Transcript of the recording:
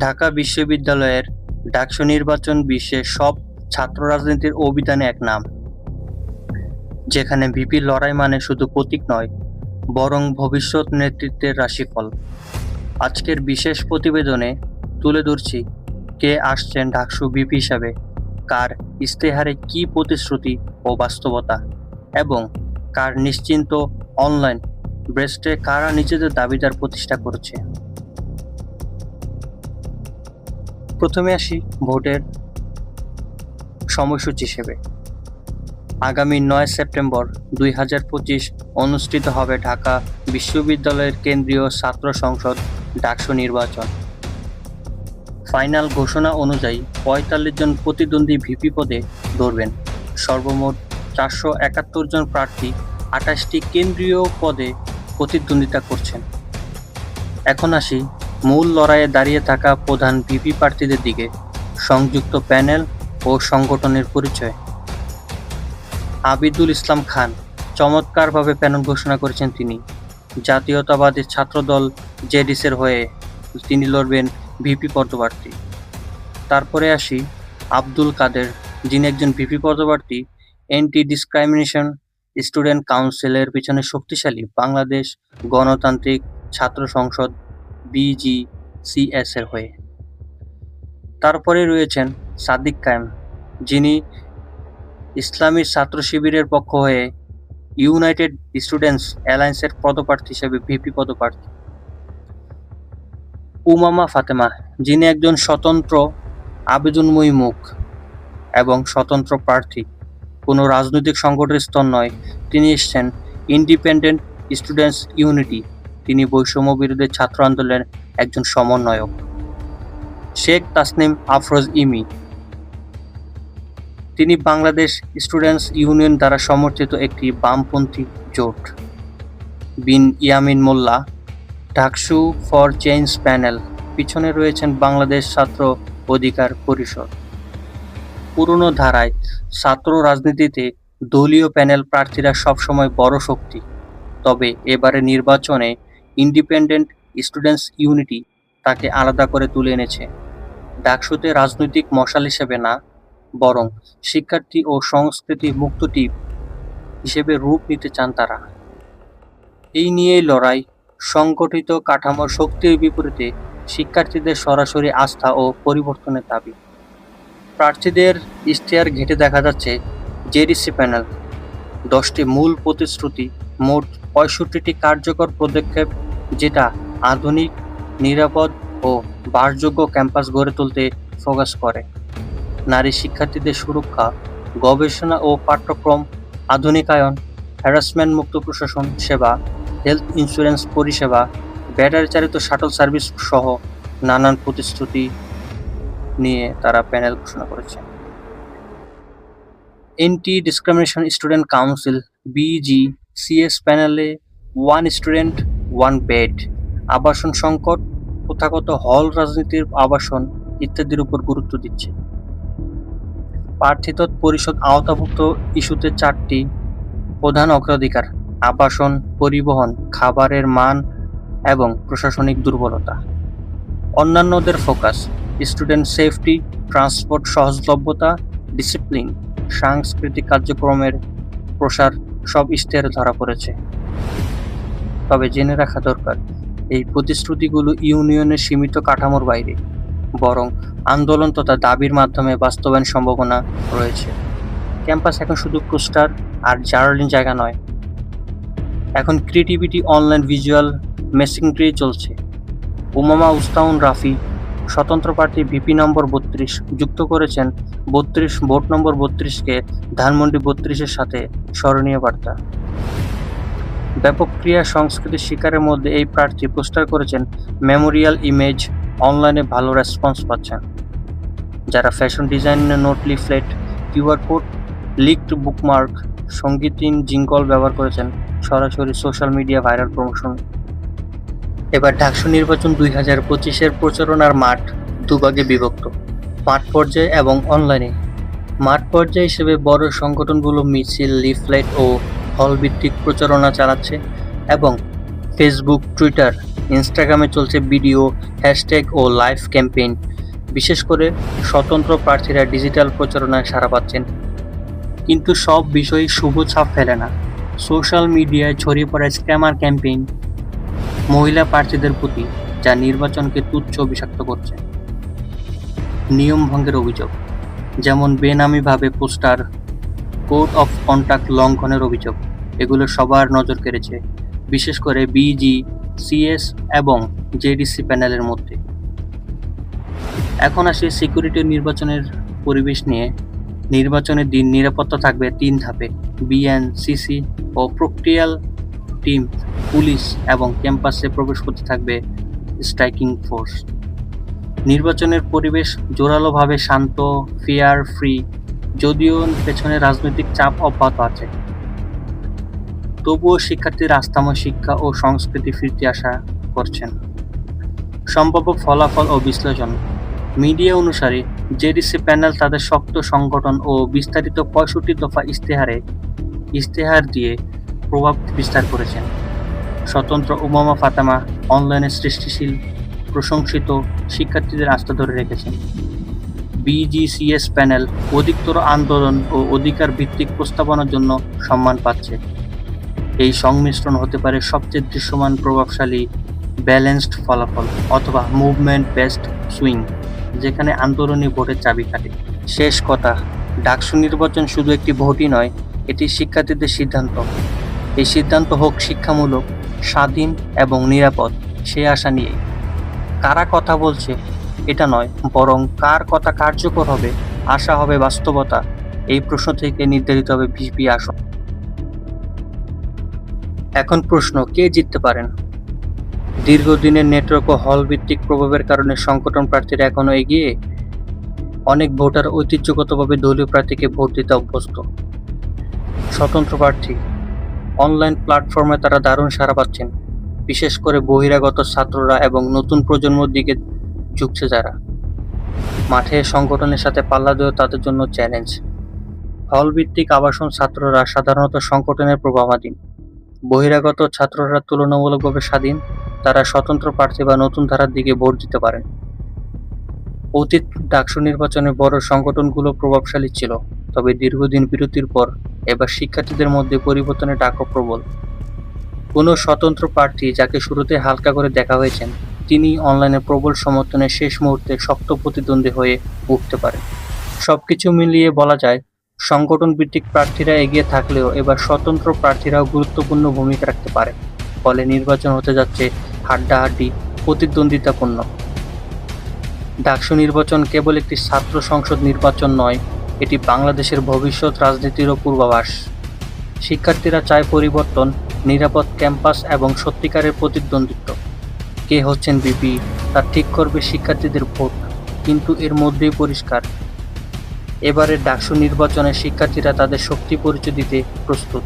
ঢাকা বিশ্ববিদ্যালয়ের ডাকসু নির্বাচন বিশ্বের সব ছাত্র রাজনীতির অভিধানে এক নাম, যেখানে ভিপির লড়াই মানে শুধু প্রতীক নয়, বরং ভবিষ্যৎ নেতৃত্বের রাশিফল। আজকের বিশেষ প্রতিবেদনে তুলে ধরছি কে আসছেন ডাকসু ভিপি হিসাবে, কার ইশতেহারে কী প্রতিশ্রুতি ও বাস্তবতা, এবং কার নিশ্চিন্ত অনলাইন ব্রেস্টে কারা নিজেদের দাবিদার প্রতিষ্ঠা করছে। প্রথমে আসি ভোটের সময়সূচি হিসেবে। আগামী ৯ সেপ্টেম্বর ২০২৫ অনুষ্ঠিত হবে ঢাকা বিশ্ববিদ্যালয়ের কেন্দ্রীয় ছাত্র সংসদ ডাকসু নির্বাচন। ফাইনাল ঘোষণা অনুযায়ী ৪৫ জন প্রতিদ্বন্দ্বী ভিপি পদে লড়বেন। সর্বমোট ৪৭১ জন প্রার্থী ২৮টি কেন্দ্রীয় পদে প্রতিদ্বন্দ্বিতা করছেন। এখন আসি মূল লড়াইয়ে দাঁড়িয়ে থাকা প্রধান ভিপি প্রার্থীদের দিকে। সংযুক্ত প্যানেল ও সংগঠনের পরিচয়। আবিদুল ইসলাম খান চমৎকারভাবে প্যানেল ঘোষণা করেছেন তিনি। জাতীয়তাবাদী ছাত্রদল জেডিসের হয়ে তিনি লড়বেন ভিপি পদপ্রার্থী। তারপরে আসি আব্দুল কাদের, যিনি একজন ভিপি পদপ্রার্থী অ্যান্টি ডিসক্রিমিনেশন স্টুডেন্ট কাউন্সিলের পিছনে শক্তিশালী বাংলাদেশ গণতান্ত্রিক ছাত্র সংসদ বিজিসিএস এর হয়ে। তারপরে রয়েছেন সাদিক কায়েম, যিনি ইসলামী ছাত্র শিবিরের পক্ষ হয়ে ইউনাইটেড স্টুডেন্টস অ্যালায়েন্সের পদপ্রার্থী হিসেবে ভিপি পদপ্রার্থী। উমামা ফাতেমা, যিনি একজন স্বতন্ত্র আবেদনময়ী মুখ এবং স্বতন্ত্র প্রার্থী, কোনো রাজনৈতিক সংগঠনের স্তর নয়। তিনি এসছেন ইন্ডিপেন্ডেন্ট স্টুডেন্টস ইউনিটি, তিনি বৈষম্য বিরোধী ছাত্র আন্দোলনের একজন সমন্বয়ক। শেখ তাসনিম আফরোজ ইমি, তিনি বাংলাদেশ স্টুডেন্টস ইউনিয়ন দ্বারা সমর্থিত একটি বামপন্থী জোট। বিন ইয়ামিন মোল্লা, ডাকসু ফর চেঞ্জ প্যানেল, পিছনে রয়েছেন বাংলাদেশ ছাত্র অধিকার পরিষদ। পুরনো ধারায় ছাত্র রাজনীতিতে দলীয় প্যানেল প্রার্থীরা সবসময় বড় শক্তি, তবে এবারে নির্বাচনে ইন্ডিপেন্ডেন্ট স্টুডেন্টস ইউনিটি তাকে আলাদা করে তুলে এনেছে। ডাকসুতে রাজনৈতিক মশাল হিসেবে না, বরং শিক্ষার্থী ও সংস্কৃতি মুক্ত টিপ হিসেবে রূপ নিতে চান তারা। এই নিয়েই লড়াই। সংগঠিত কাঠামোর শক্তির বিপরীতে শিক্ষার্থীদের সরাসরি আস্থা ও পরিবর্তনের দাবি। প্রার্থীদের ইশতেহার ঘেঁটে দেখা যাচ্ছে জেডিসি প্যানেল 10টি মূল প্রতিশ্রুতি, মোট 65টি কার্যকর পদক্ষেপ, যেটা আধুনিক, নিরাপদ ও বাসযোগ্য ক্যাম্পাস গড়ে তুলতে ফোকাস করে। নারী শিক্ষার্থীদের সুরক্ষা, গবেষণা ও পাঠ্যক্রম আধুনিকায়ন, হ্যারাসমেন্ট মুক্ত প্রশাসন সেবা, হেলথ ইন্স্যুরেন্স পরিষেবা, ব্যাটারি চালিত শাটল সার্ভিস সহ নানান প্রতিশ্রুতি নিয়ে তারা প্যানেল ঘোষণা করেছে। অ্যান্টি ডিসক্রিমিনেশন স্টুডেন্ট কাউন্সিল বিজিসিএস প্যানেলে ওয়ান স্টুডেন্ট ওয়ান বেড, আবাসন সংকট, প্রথাগত হল রাজনীতির আবাসন ইত্যাদির উপর গুরুত্ব দিচ্ছে। প্রার্থীত্ব পরিষদ আওতাভুক্ত ইস্যুতে 4টি প্রধান অগ্রাধিকার: আবাসন, পরিবহন, খাবারের মান এবং প্রশাসনিক দুর্বলতা। অন্যান্যদের ফোকাস: স্টুডেন্ট সেফটি, ট্রান্সপোর্ট সহজলভ্যতা, ডিসিপ্লিন, সাংস্কৃতিক কার্যক্রমের প্রসার সব ইশতেহারে ধরা পড়েছে। তবে জেনে রাখা দরকার, এই প্রতিশ্রুতিগুলো ইউনিয়নের সীমিত কাঠামোর বাইরে, বরং আন্দোলন তথা দাবির মাধ্যমে বাস্তবায়ন সম্ভাবনা রয়েছে। ক্যাম্পাস এখন শুধু পোস্টার আর জার্নালিং জায়গা নয়, এখন ক্রিয়েটিভিটি, অনলাইন ভিজুয়াল মেসেঞ্জারি চলছে। উমামা উস্তাউন রাফি, স্বতন্ত্র প্রার্থী ভিপি নম্বর 32, যুক্ত করেছেন 32 ভোট নম্বর 32কে ধানমন্ডি 32-এর সাথে স্মরণীয় বার্তা। ব্যাপক ক্রিয়া সংস্কৃতির শিকারের মধ্যে এই প্রার্থী পোস্টার করেছেন মেমোরিয়াল ইমেজ, অনলাইনে ভালো রেসপন্স পাচ্ছেন। যারা ফ্যাশন ডিজাইনের note, leaflet, QR code, leaked bookmark, সঙ্গীতহীন জিঙ্গল ব্যবহার করেছেন, সরাসরি সোশ্যাল মিডিয়া ভাইরাল প্রমোশন। এবার ডাকসু নির্বাচন 2025-এর প্রচারণার মাঠ দুভাগে বিভক্ত: মাঠ পর্যায়ে এবং অনলাইনে। মাঠ পর্যায়ে হিসেবে বড় সংগঠনগুলো মিছিল, লিফলেট ও হলভিত্তিক প্রচারণা চালাচ্ছে এবং ফেসবুক, টুইটার ইনস্টাগ্রামে চলছে ভিডিও, হ্যাশট্যাগ ও লাইভ ক্যাম্পেইন। বিশেষ করে স্বতন্ত্র প্রার্থীরা ডিজিটাল প্রচারণায় সাড়া পাচ্ছেন। কিন্তু সব বিষয়ই শুভ ছাপ ফেলে না। সোশ্যাল মিডিয়ায় ছড়িয়ে পড়া স্ক্যামার ক্যাম্পেইন মহিলা প্রার্থীদের প্রতি, যা নির্বাচনকে তুচ্ছ ও বিষাক্ত করছে। নিয়ম ভঙ্গের অভিযোগ, যেমন বেনামিভাবে পোস্টার, কোড অফ কন্ডাক্ট লঙ্ঘনের অভিযোগ, এগুলো সবার নজর কেড়েছে, বিশেষ করে বিজি, সিএস এবং জেডিসি প্যানেলের মধ্যে। এখন আসি সিকিউরিটি নির্বাচনের পরিবেশ নিয়ে। নির্বাচনের দিন নিরাপত্তা থাকবে 3 ধাপে। বিএনসিসি ও প্রক্রিয়াল টিম, পুলিশ এবং ক্যাম্পাসে প্রবেশ করতে থাকবে স্ট্রাইকিং ফোর্স। নির্বাচনের পরিবেশ জোরালোভাবে শান্ত, ফেয়ার, ফ্রি, যদিও পেছনে রাজনৈতিক চাপ অব্যাহত আছে। তবুও শিক্ষার্থীরা আস্থাময় শিক্ষা ও সংস্কৃতি ফিরতে আশা করছেন। সম্ভাব্য ফলাফল ও বিশ্লেষণ। মিডিয়া অনুসারে জেডিসি প্যানেল তাদের শক্ত সংগঠন ও বিস্তারিত 65 দফা ইশতেহার দিয়ে প্রভাব বিস্তার করেছেন। স্বতন্ত্র উমামা ফাতেমা অনলাইনে সৃষ্টিশীল, প্রশংসিত, শিক্ষার্থীদের আস্থা ধরে রেখেছেন। বিজিসিএস প্যানেল অধিকতর আন্দোলন ও অধিকার ভিত্তিক প্রস্তাবনার জন্য সম্মান পাচ্ছে। এই সংমিশ্রণ হতে পারে সবচেয়ে দৃশ্যমান, প্রভাবশালী, ব্যালেন্সড ফলাফল, অথবা মুভমেন্ট বেসড সুইং, যেখানে আন্দোলনী ভোটের চাবিকাঠি। শেষ কথা, ডাকসু নির্বাচন শুধু একটি ভোটই নয়, এটি শিক্ষার্থীদের সিদ্ধান্ত। এই সিদ্ধান্ত হোক শিক্ষামূলক, স্বাধীন এবং নিরাপদ, সে আশা নিয়ে। কারা কথা বলছে এটা নয়, বরং কার কথা কার্যকর হবে, আশা হবে বাস্তবতা, এই প্রশ্ন থেকে নির্ধারিত হবে ভিপি আসন। এখন প্রশ্ন, কে জিততে পারেন? দীর্ঘদিনের নেটওয়ার্ক ও হল ভিত্তিক প্রভাবের কারণে সংগঠন প্রার্থীরা এখনো এগিয়ে। অনেক ভোটার ঐতিহ্যগতভাবে দলীয় প্রার্থীকে ভোট দিতে অভ্যস্ত। স্বতন্ত্র প্রার্থী অনলাইন প্ল্যাটফর্মে তারা দারুণ সাড়া পাচ্ছেন, বিশেষ করে বহিরাগত ছাত্ররা এবং নতুন প্রজন্মের দিকে ঝুঁকছে যারা। মাঠে সংগঠনের সাথে পাল্লা দেওয়া তাদের জন্য চ্যালেঞ্জ। হল ভিত্তিক আবাসন ছাত্ররা সাধারণত সংগঠনের প্রভাবাধীন। বহিরাগত ছাত্ররা তুলনামূলকভাবে স্বাধীন, তারা স্বতন্ত্র প্রার্থী বা নতুন ধারার দিকে ভোট দিতে পারেন। অতীত ডাকসু নির্বাচনে বড় সংগঠনগুলো প্রভাবশালী ছিল, তবে দীর্ঘদিন বিরতির পর এবার শিক্ষার্থীদের মধ্যে পরিবর্তনের ডাকও প্রবল। কোনো স্বতন্ত্র প্রার্থী যাকে শুরুতে হালকা করে দেখা হয়েছেন, তিনি অনলাইনে প্রবল সমর্থনে শেষ মুহূর্তে শক্ত প্রতিদ্বন্দ্বী হয়ে উঠতে পারেন। সবকিছু মিলিয়ে বলা যায়, সংগঠন ভিত্তিক প্রার্থীরা এগিয়ে থাকলেও এবার স্বতন্ত্র প্রার্থীরাও গুরুত্বপূর্ণ ভূমিকা রাখতে পারে। ফলে নির্বাচন হতে যাচ্ছে হাড্ডাহাড্ডি, প্রতিদ্বন্দ্বিতাপূর্ণ। ডাকসু নির্বাচন কেবল একটি ছাত্র সংসদ নির্বাচন নয়, এটি বাংলাদেশের ভবিষ্যৎ রাজনীতিরও পূর্বাভাস। শিক্ষার্থীরা চায় পরিবর্তন, নিরাপদ ক্যাম্পাস এবং সত্যিকারের প্রতিদ্বন্দ্বিত্ব। কে হচ্ছেন ভিপি তা ঠিক করবে শিক্ষার্থীদের ভোট, কিন্তু এর মধ্যেই পরিষ্কার, এবারের ডাকসু নির্বাচনে শিক্ষার্থীরা তাদের শক্তি পরিচয় দিতে প্রস্তুত।